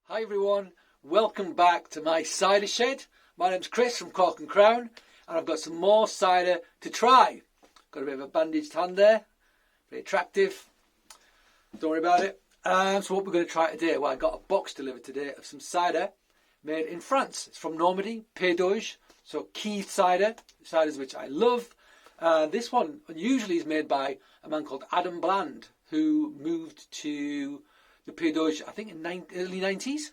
Hi everyone, welcome back to my cider shed. My name's Chris from Cork and Crown, and I've got some more cider to try. Got a bit of a bandaged hand there, very attractive, don't worry about it. So what we're going to try today, well, I got a box delivered today of some cider made in France. It's from Normandy, Pays d'Auge, so keeved cider, ciders which I love. This one unusually is made by a man called Adam Bland, who moved to the Pays d'Auge, I think in early 90s,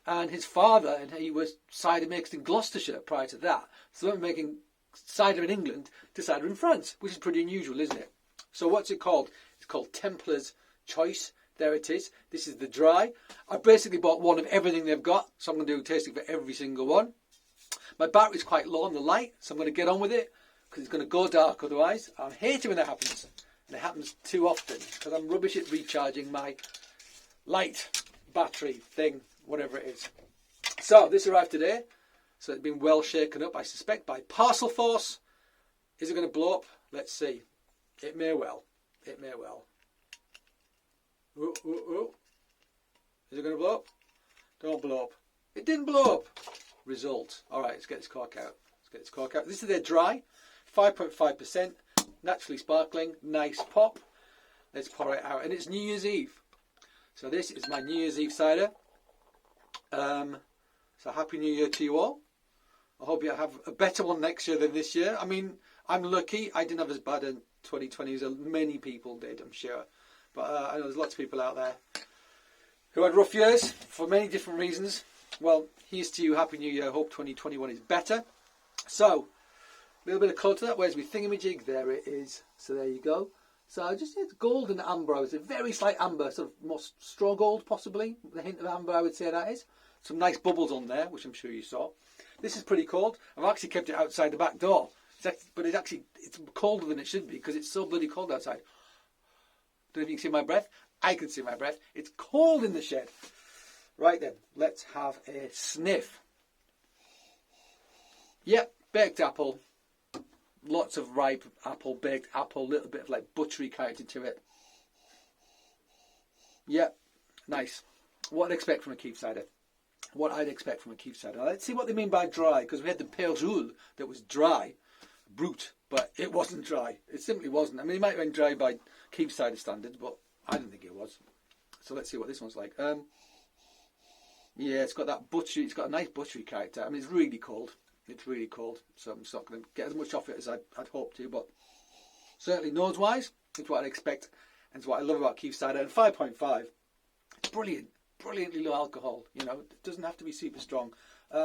and his father, and he was cider makers in Gloucestershire prior to that. So they were making cider in England to cider in France, which is pretty unusual, isn't it? So what's it called? It's called Templars Choice. There it is. This is the dry. I basically bought one of everything they've got, so I'm going to do a tasting for every single one. My battery's quite low on the light, so I'm going to get on with it, because it's going to go dark otherwise. I hate it when that happens, and it happens too often, because I'm rubbish at recharging my light battery thing, whatever it is. So this arrived today, so it's been well shaken up, I suspect, by parcel force. Is it going to blow up? Let's see. It may well. It may well. Ooh, ooh, ooh. Is it going to blow up? Don't blow up. It didn't blow up. Result. All right, let's get this cork out. Let's get this cork out. This is their dry, 5.5%, naturally sparkling, nice pop. Let's pour it out, and it's New Year's Eve. So this is my New Year's Eve cider. So Happy New Year to you all. I hope you have a better one next year than this year. I mean, I'm lucky. I didn't have as bad in 2020 as many people did, I'm sure. But I know there's lots of people out there who had rough years for many different reasons. Well, here's to you. Happy New Year. I hope 2021 is better. So, a little bit of colour to that. Where's my thingamajig? There it is. So there you go. So just it's gold and amber. I would say very slight amber, sort of more straw gold possibly. The hint of amber, I would say that is. Some nice bubbles on there, which I'm sure you saw. This is pretty cold. I've actually kept it outside the back door, but it's colder than it should be because it's so bloody cold outside. Don't know if you can see my breath. I can see my breath. It's cold in the shed. Right then, let's have a sniff. Yep, baked apple. Lots of ripe apple, baked apple, little bit of like buttery character to it. Yep, nice. What I'd expect from a keeved cider. What I'd expect from a keeved cider. Now, let's see what they mean by dry, because we had the Perjoul that was dry, brut, but it wasn't dry. It simply wasn't. I mean, it might have been dry by keeved cider standards, but I don't think it was. So let's see what this one's like. Yeah, it's got that buttery. It's got a nice buttery character. I mean, it's really cold. It's really cold, so I'm just not going to get as much off it as I'd hoped to, but certainly nose-wise, it's what I'd expect, and it's what I love about keeved cider. And 5.5, it's brilliant, brilliantly low alcohol. You know, it doesn't have to be super strong.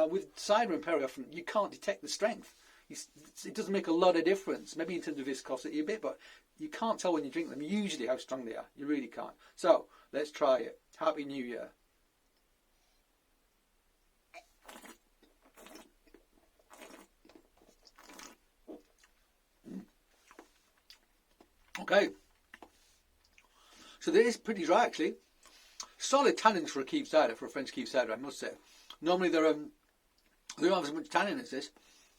With cider and perry, often you can't detect the strength. It doesn't make a lot of difference, maybe in terms of viscosity a bit, but you can't tell when you drink them usually how strong they are. You really can't. So let's try it. Happy New Year. Okay, so this is pretty dry actually. Solid tannins for a keeved cider, for a French keeved cider, I must say. Normally they don't have as much tannin as this.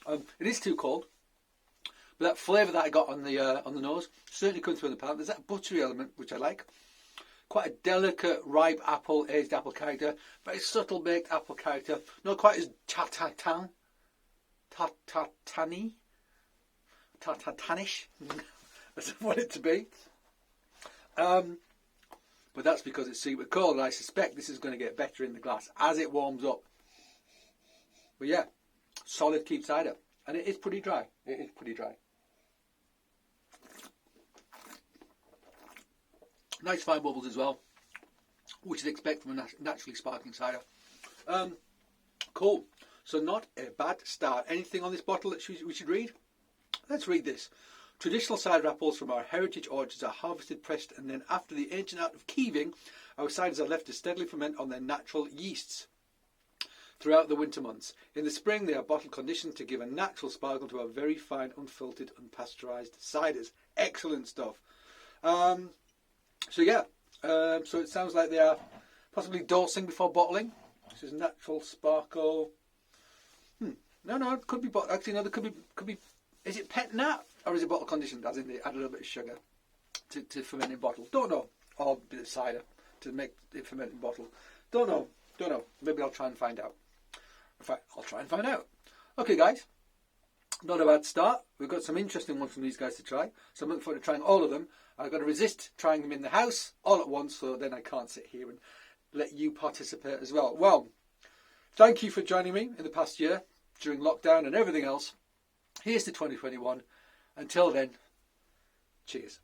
It is too cold, but that flavour that I got on the nose certainly comes through the palate. There's that buttery element which I like. Quite a delicate, ripe apple, aged apple character. Very subtle baked apple character. Not quite as tartanish. As I want it to be. But that's because it's super cold, and I suspect this is going to get better in the glass as it warms up. But yeah, solid keeved cider. And it is pretty dry. It is pretty dry. Nice fine bubbles as well, which you'd expect from a naturally sparkling cider. Cool. So not a bad start. Anything on this bottle that we should read? Let's read this. Traditional cider apples from our heritage orchards are harvested, pressed, and then after the ancient art of keeving, our ciders are left to steadily ferment on their natural yeasts throughout the winter months. In the spring, they are bottle conditioned to give a natural sparkle to our very fine, unfiltered, unpasteurised ciders. Excellent stuff. So it sounds like they are possibly dosing before bottling. This is natural sparkle. No, it could be bottle. Actually, no, there could be. Is it pet nat or is it bottle conditioned? As in, they add a little bit of sugar to ferment in bottle. Don't know. Or a bit of cider to make it ferment in bottle. Don't know. Don't know. Maybe I'll try and find out. In fact, I'll try and find out. Okay, guys. Not a bad start. We've got some interesting ones from these guys to try. So I'm looking forward to trying all of them. I've got to resist trying them in the house all at once, so then I can't sit here and let you participate as well. Well, thank you for joining me in the past year during lockdown and everything else. Here's to 2021. Until then, cheers.